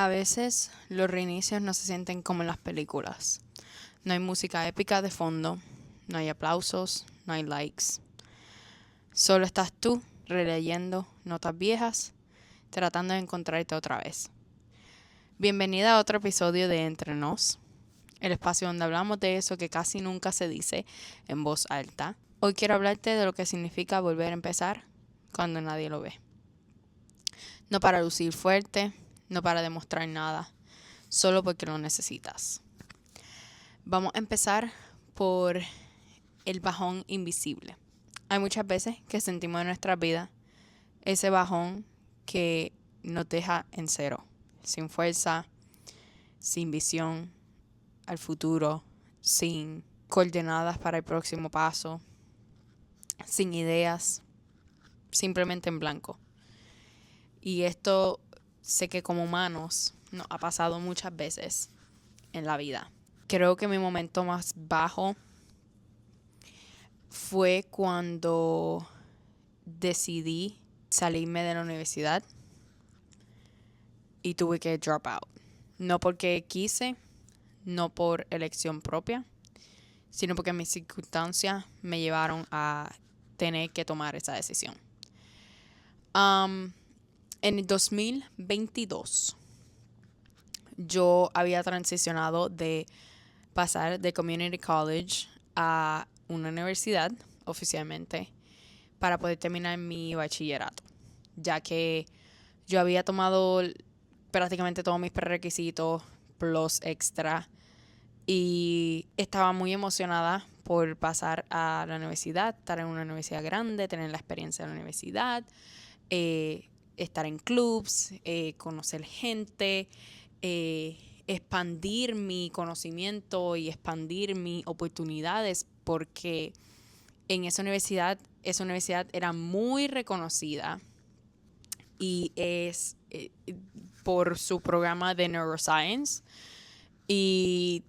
A veces los reinicios no se sienten como en las películas. No hay música épica de fondo, no hay aplausos, no hay likes. Solo estás tú releyendo notas viejas, tratando de encontrarte otra vez. Bienvenida a otro episodio de Entre Nos, el espacio donde hablamos de eso que casi nunca se dice en voz alta. Hoy quiero hablarte de lo que significa volver a empezar cuando nadie lo ve. No para lucir fuerte, no para demostrar nada, solo porque lo necesitas. Vamos a empezar por el bajón invisible. Hay muchas veces que sentimos en nuestra vida ese bajón que nos deja en cero, sin fuerza, sin visión al futuro, sin coordenadas para el próximo paso, sin ideas, simplemente en blanco. Y esto sé que como humanos nos ha pasado muchas veces en la vida. Creo que mi momento más bajo fue cuando decidí salirme de la universidad y tuve que drop out. No porque quise, no por elección propia, sino porque mis circunstancias me llevaron a tener que tomar esa decisión. En el 2022, yo había transicionado de pasar de community college a una universidad oficialmente para poder terminar mi bachillerato, ya que yo había tomado prácticamente todos mis prerequisitos plus extra y estaba muy emocionada por pasar a la universidad, estar en una universidad grande, tener la experiencia de la universidad, estar en clubs, conocer gente, expandir mi conocimiento y expandir mis oportunidades, porque en esa universidad era muy reconocida y es por su programa de neuroscience, y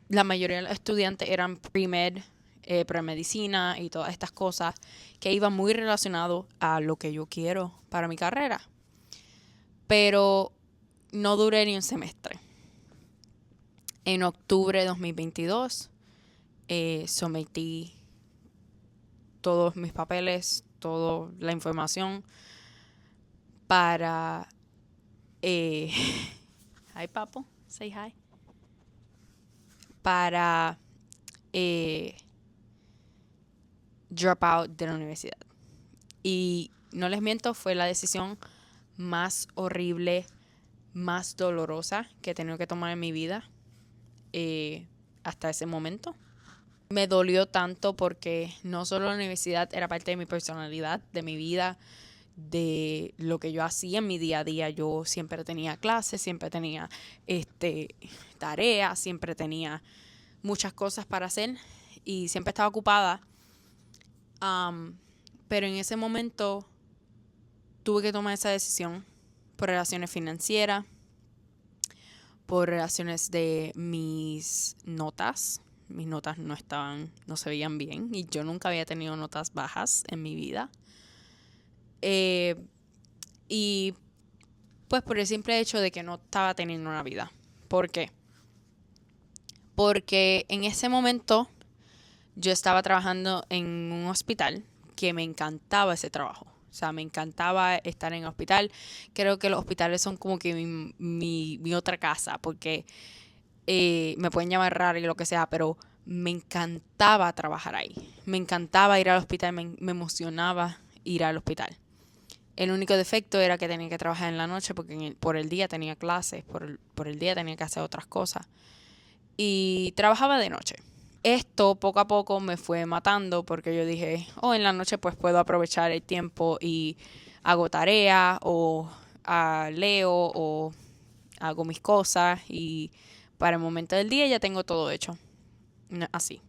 la mayoría de los estudiantes eran pre-med, premedicina y todas estas cosas que iban muy relacionados a lo que yo quiero para mi carrera. Pero no duré ni un semestre. En octubre de 2022 sometí todos mis papeles, toda la información para... hi, papo, say hi. Para drop out de la universidad. Y no les miento, fue la decisión más horrible, más dolorosa que he tenido que tomar en mi vida hasta ese momento. Me dolió tanto porque no solo la universidad era parte de mi personalidad, de mi vida, de lo que yo hacía en mi día a día. Yo siempre tenía clases, siempre tenía tareas, siempre tenía muchas cosas para hacer y siempre estaba ocupada. Pero en ese momento tuve que tomar esa decisión por relaciones financieras, por relaciones de mis notas. Mis notas no se veían bien y yo nunca había tenido notas bajas en mi vida. Y pues por el simple hecho de que no estaba teniendo una vida. ¿Por qué? Porque en ese momento yo estaba trabajando en un hospital que me encantaba ese trabajo. O sea, me encantaba estar en el hospital. Creo que los hospitales son como que mi otra casa, porque me pueden llamar rara y lo que sea, pero me encantaba trabajar ahí. Me encantaba ir al hospital, me emocionaba ir al hospital. El único defecto era que tenía que trabajar en la noche porque por el día tenía clases, por el día tenía que hacer otras cosas. Y trabajaba de noche. Esto poco a poco me fue matando porque yo dije, en la noche pues puedo aprovechar el tiempo y hago tarea o leo o hago mis cosas y para el momento del día ya tengo todo hecho. Así.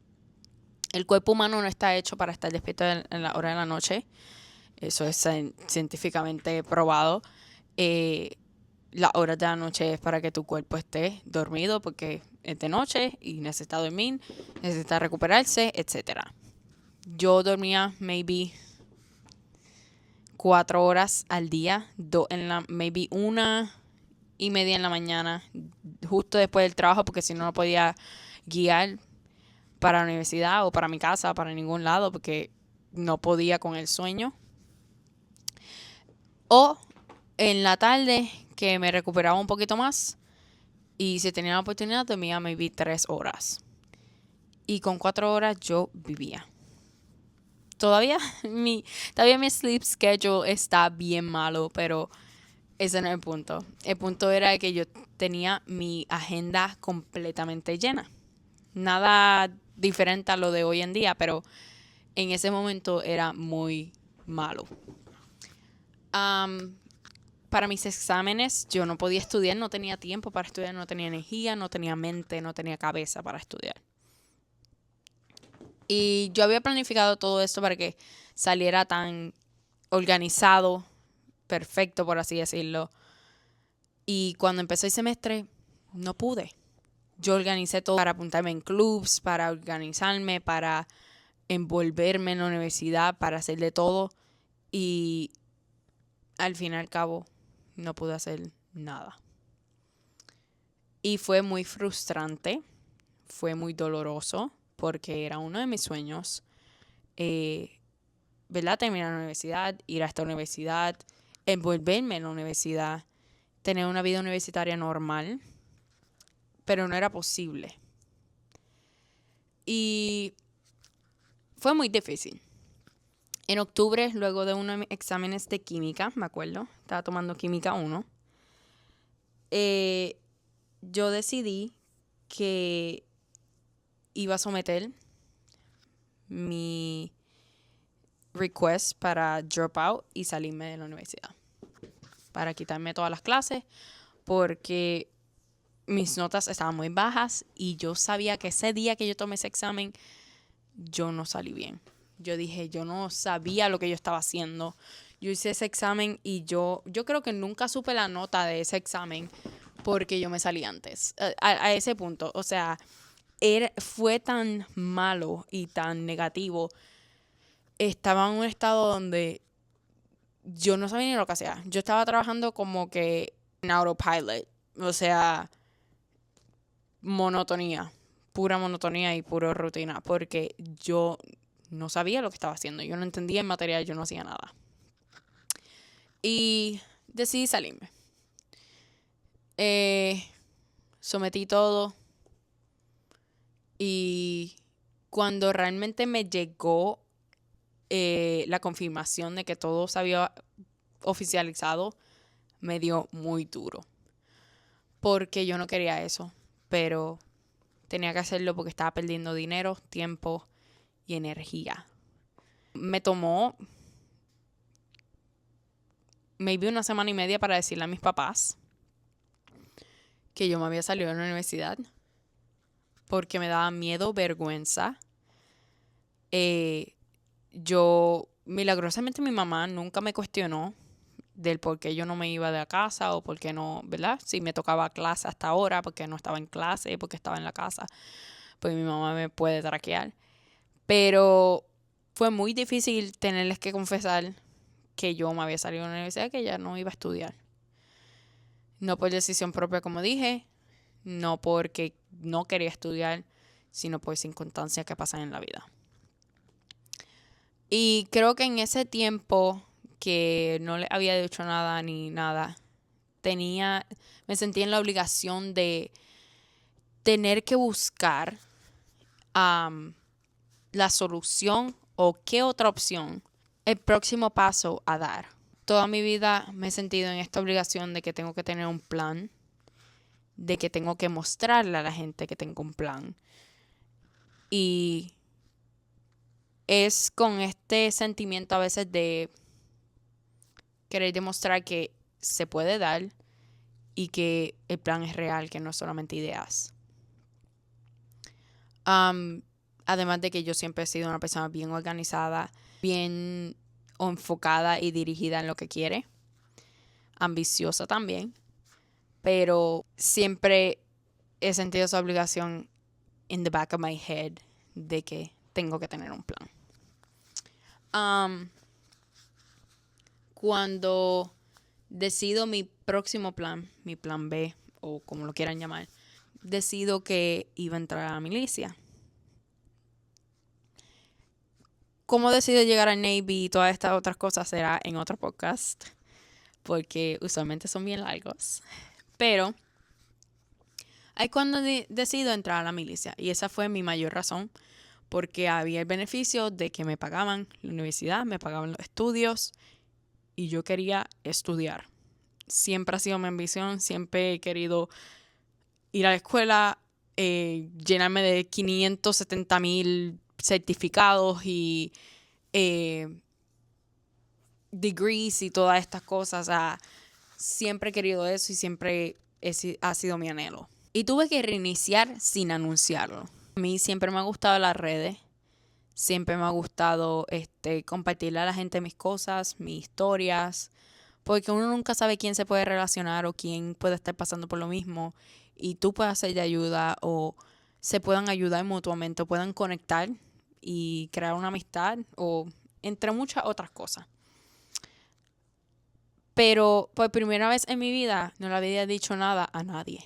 El cuerpo humano no está hecho para estar despierto en la hora de la noche. Eso es científicamente probado. Las horas de la noche es para que tu cuerpo esté dormido porque es de noche y necesita dormir, necesita recuperarse, etc. Yo dormía maybe 4 horas al día, maybe una 1:30 en la mañana, justo después del trabajo, porque si no, no podía guiar para la universidad o para mi casa, para ningún lado, porque no podía con el sueño. O en la tarde, que me recuperaba un poquito más, y si tenía la oportunidad, dormía maybe 3 horas. Y con 4 horas yo vivía. Todavía mi sleep schedule está bien malo, pero ese no es el punto. El punto era que yo tenía mi agenda completamente llena. Nada diferente a lo de hoy en día, pero en ese momento era muy malo. Para mis exámenes yo no podía estudiar, no tenía tiempo para estudiar, no tenía energía, no tenía mente, no tenía cabeza para estudiar. Y yo había planificado todo esto para que saliera tan organizado, perfecto, por así decirlo. Y cuando empezó el semestre, no pude. Yo organicé todo para apuntarme en clubs, para organizarme, para envolverme en la universidad, para hacer de todo. Y al fin y al cabo, no pude hacer nada. Y fue muy frustrante, fue muy doloroso, porque era uno de mis sueños, ¿verdad? Terminar la universidad, ir a esta universidad, envolverme en la universidad, tener una vida universitaria normal, pero no era posible. Y fue muy difícil. En octubre, luego de unos exámenes de química, me acuerdo, estaba tomando química 1, yo decidí que iba a someter mi request para drop out y salirme de la universidad, para quitarme todas las clases, porque mis notas estaban muy bajas y yo sabía que ese día que yo tomé ese examen, yo no salí bien. Yo dije, yo no sabía lo que yo estaba haciendo. Yo hice ese examen y yo creo que nunca supe la nota de ese examen porque yo me salí antes. A ese punto, o sea, fue tan malo y tan negativo. Estaba en un estado donde yo no sabía ni lo que hacía. Yo estaba trabajando como que en autopilot. O sea, monotonía. Pura monotonía y pura rutina. Porque yo no sabía lo que estaba haciendo. Yo no entendía el material. Yo no hacía nada. Y decidí salirme. Sometí todo. Y cuando realmente me llegó la confirmación de que todo se había oficializado, me dio muy duro. Porque yo no quería eso. Pero tenía que hacerlo porque estaba perdiendo dinero, tiempo y energía. Me tomó maybe 1 semana y media para decirle a mis papás que yo me había salido de la universidad porque me daba miedo, vergüenza. Yo, milagrosamente, mi mamá nunca me cuestionó del por qué yo no me iba de la casa o por qué no, ¿verdad? Si me tocaba clase hasta ahora, porque no estaba en clase, porque estaba en la casa, pues mi mamá me puede traquear. Pero fue muy difícil tenerles que confesar que yo me había salido de la universidad, que ya no iba a estudiar. No por decisión propia, como dije, no porque no quería estudiar, sino por circunstancias que pasan en la vida. Y creo que en ese tiempo que no le había dicho nada ni nada, me sentí en la obligación de tener que buscar la solución o qué otra opción, el próximo paso a dar. Toda mi vida me he sentido en esta obligación de que tengo que tener un plan, de que tengo que mostrarle a la gente que tengo un plan. Y es con este sentimiento a veces de querer demostrar que se puede dar y que el plan es real, que no es solamente ideas. Además de que yo siempre he sido una persona bien organizada, bien enfocada y dirigida en lo que quiere. Ambiciosa también. Pero siempre he sentido esa obligación in the back of my head de que tengo que tener un plan. Cuando decido mi próximo plan, mi plan B, o como lo quieran llamar. Decido que iba a entrar a la milicia. Cómo decido llegar al Navy y todas estas otras cosas será en otro podcast, porque usualmente son bien largos. Pero ahí cuando decido entrar a la milicia, y esa fue mi mayor razón, porque había el beneficio de que me pagaban la universidad, me pagaban los estudios, y yo quería estudiar. Siempre ha sido mi ambición, siempre he querido ir a la escuela, llenarme de 570,000 certificados y degrees y todas estas cosas. O sea, siempre he querido eso y siempre ha sido mi anhelo. Y tuve que reiniciar sin anunciarlo. A mí siempre me ha gustado las redes. Siempre me ha gustado compartirle a la gente mis cosas, mis historias. Porque uno nunca sabe quién se puede relacionar o quién puede estar pasando por lo mismo. Y tú puedes ser de ayuda o se puedan ayudar mutuamente o puedan conectar y crear una amistad o entre muchas otras cosas. Pero por primera vez en mi vida no le había dicho nada a nadie.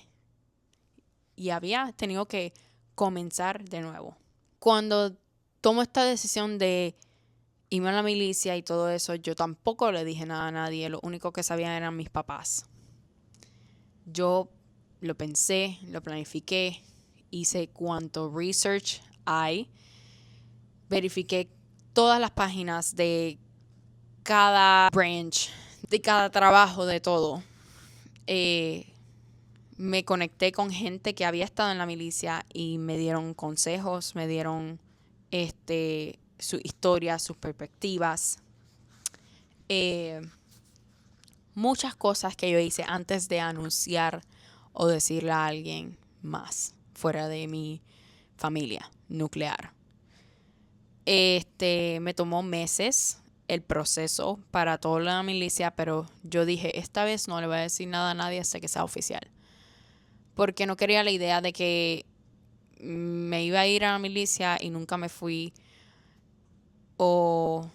Y había tenido que comenzar de nuevo. Cuando tomo esta decisión de irme a la milicia y todo eso, yo tampoco le dije nada a nadie. Lo único que sabían eran mis papás. Yo lo pensé, lo planifiqué, hice cuanto research hay, verifiqué todas las páginas de cada branch, de cada trabajo, de todo. Me conecté con gente que había estado en la milicia y me dieron consejos, me dieron su historia, sus perspectivas. Muchas cosas que yo hice antes de anunciar o decirle a alguien más fuera de mi familia nuclear. Me tomó meses el proceso para toda la milicia, pero yo dije, esta vez no le voy a decir nada a nadie hasta que sea oficial. Porque no quería la idea de que me iba a ir a la milicia y nunca me fui. O,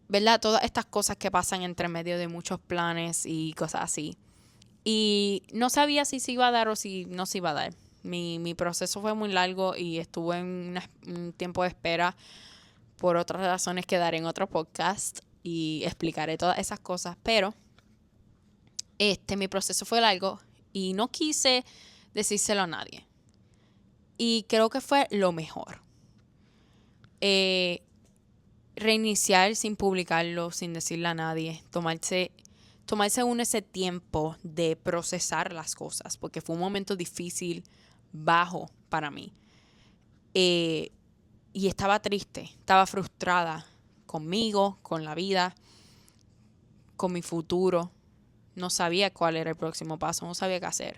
¿verdad? Todas estas cosas que pasan entre medio de muchos planes y cosas así. Y no sabía si se iba a dar o si no se iba a dar. Mi proceso fue muy largo y estuve en un tiempo de espera por otras razones que daré en otro podcast y explicaré todas esas cosas. Pero mi proceso fue largo y no quise decírselo a nadie. Y creo que fue lo mejor. Reiniciar sin publicarlo, sin decirle a nadie. Tomarse uno ese tiempo de procesar las cosas. Porque fue un momento difícil, bajo para mí. Y estaba triste, estaba frustrada conmigo, con la vida, con mi futuro. No sabía cuál era el próximo paso, no sabía qué hacer.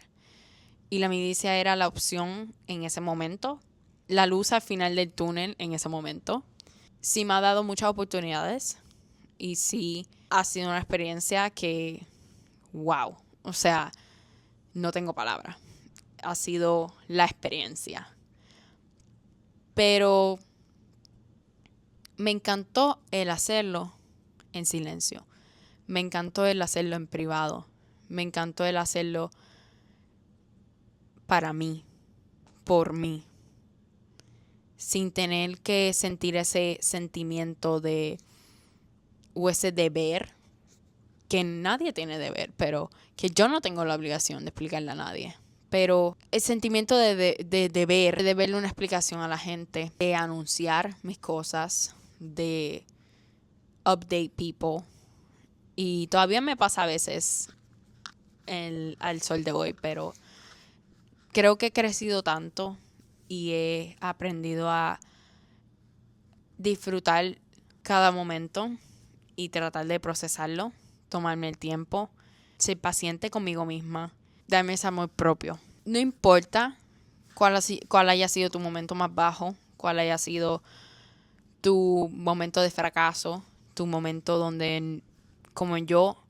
Y la milicia era la opción en ese momento, la luz al final del túnel en ese momento. Sí me ha dado muchas oportunidades y sí ha sido una experiencia que, wow, o sea, no tengo palabras. Ha sido la experiencia. Pero me encantó el hacerlo en silencio. Me encantó el hacerlo en privado. Me encantó el hacerlo para mí, por mí, sin tener que sentir ese sentimiento o ese deber, que nadie tiene deber, pero que yo no tengo la obligación de explicarle a nadie. Pero el sentimiento de deber, de verle una explicación a la gente, de anunciar mis cosas, de update people. Y todavía me pasa a veces al sol de hoy, pero creo que he crecido tanto y he aprendido a disfrutar cada momento y tratar de procesarlo, tomarme el tiempo, ser paciente conmigo misma, darme ese amor propio. No importa cuál haya sido tu momento más bajo, cuál haya sido tu momento de fracaso, tu momento donde, como yo,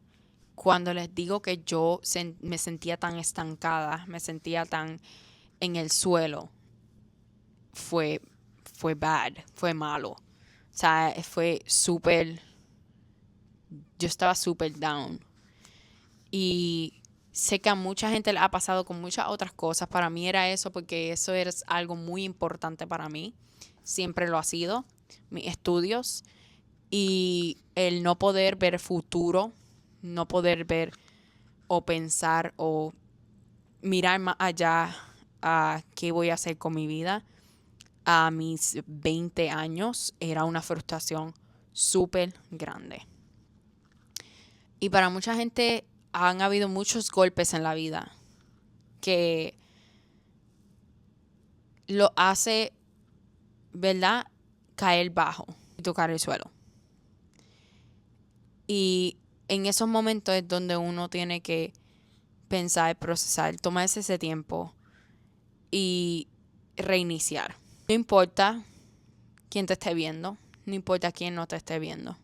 cuando les digo que yo me sentía tan estancada, me sentía tan en el suelo, fue bad, fue malo. O sea, fue súper, yo estaba súper down. Y sé que a mucha gente le ha pasado con muchas otras cosas. Para mí era eso porque eso es algo muy importante para mí. Siempre lo ha sido. Mis estudios y el no poder ver futuro, no poder ver o pensar o mirar más allá a qué voy a hacer con mi vida a mis 20 años era una frustración súper grande. Y para mucha gente han habido muchos golpes en la vida que lo hace, ¿verdad?, caer bajo y tocar el suelo. Y en esos momentos es donde uno tiene que pensar, procesar, tomarse ese tiempo y reiniciar. No importa quién te esté viendo, no importa quién no te esté viendo.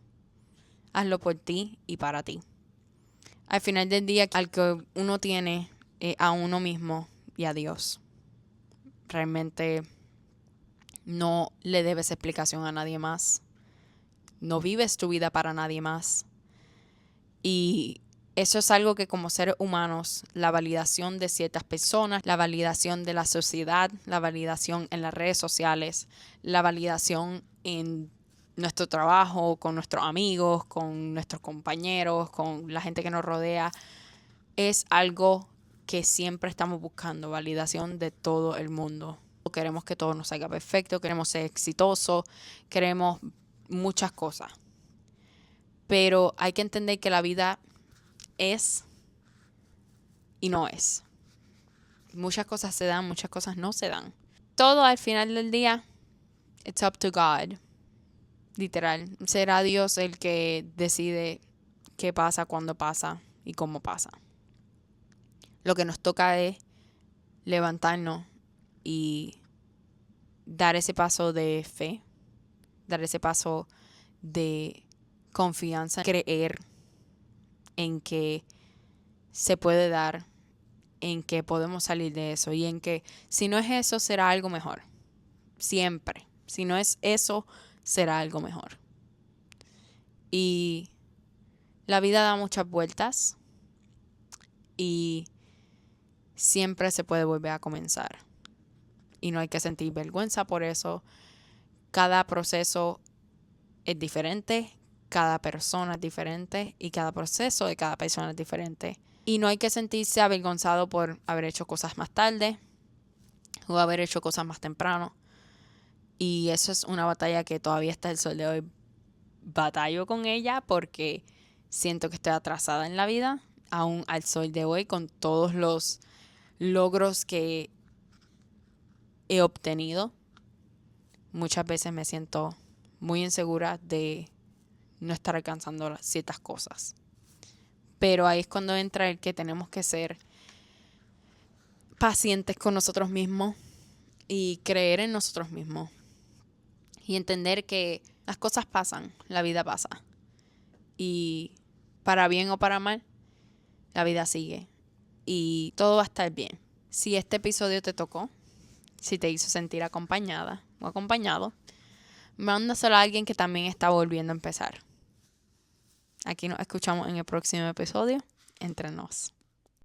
Hazlo por ti y para ti. Al final del día, al que uno tiene a uno mismo y a Dios. Realmente no le debes explicación a nadie más. No vives tu vida para nadie más. Y eso es algo que como seres humanos, la validación de ciertas personas, la validación de la sociedad, la validación en las redes sociales, la validación en nuestro trabajo, con nuestros amigos, con nuestros compañeros, con la gente que nos rodea, es algo que siempre estamos buscando, validación de todo el mundo. Queremos que todo nos salga perfecto, queremos ser exitosos, queremos muchas cosas. Pero hay que entender que la vida es y no es. Muchas cosas se dan, muchas cosas no se dan. Todo al final del día, it's up to God. Literal. Será Dios el que decide qué pasa, cuándo pasa y cómo pasa. Lo que nos toca es levantarnos y dar ese paso de fe, dar ese paso de confianza, creer en que se puede dar, en que podemos salir de eso y en que si no es eso será algo mejor. Siempre. Si no es eso, será algo mejor. Y la vida da muchas vueltas y siempre se puede volver a comenzar. Y no hay que sentir vergüenza por eso. Cada proceso es diferente, cada persona es diferente y cada proceso de cada persona es diferente. Y no hay que sentirse avergonzado por haber hecho cosas más tarde o haber hecho cosas más temprano. Y eso es una batalla que todavía hasta el sol de hoy batallo con ella porque siento que estoy atrasada en la vida, aún al sol de hoy, con todos los logros que he obtenido. Muchas veces me siento muy insegura de no estar alcanzando ciertas cosas. Pero ahí es cuando entra el que tenemos que ser pacientes con nosotros mismos y creer en nosotros mismos. Y entender que las cosas pasan, la vida pasa. Y para bien o para mal, la vida sigue. Y todo va a estar bien. Si este episodio te tocó, si te hizo sentir acompañada o acompañado, mándaselo a alguien que también está volviendo a empezar. Aquí nos escuchamos en el próximo episodio. Entre nos.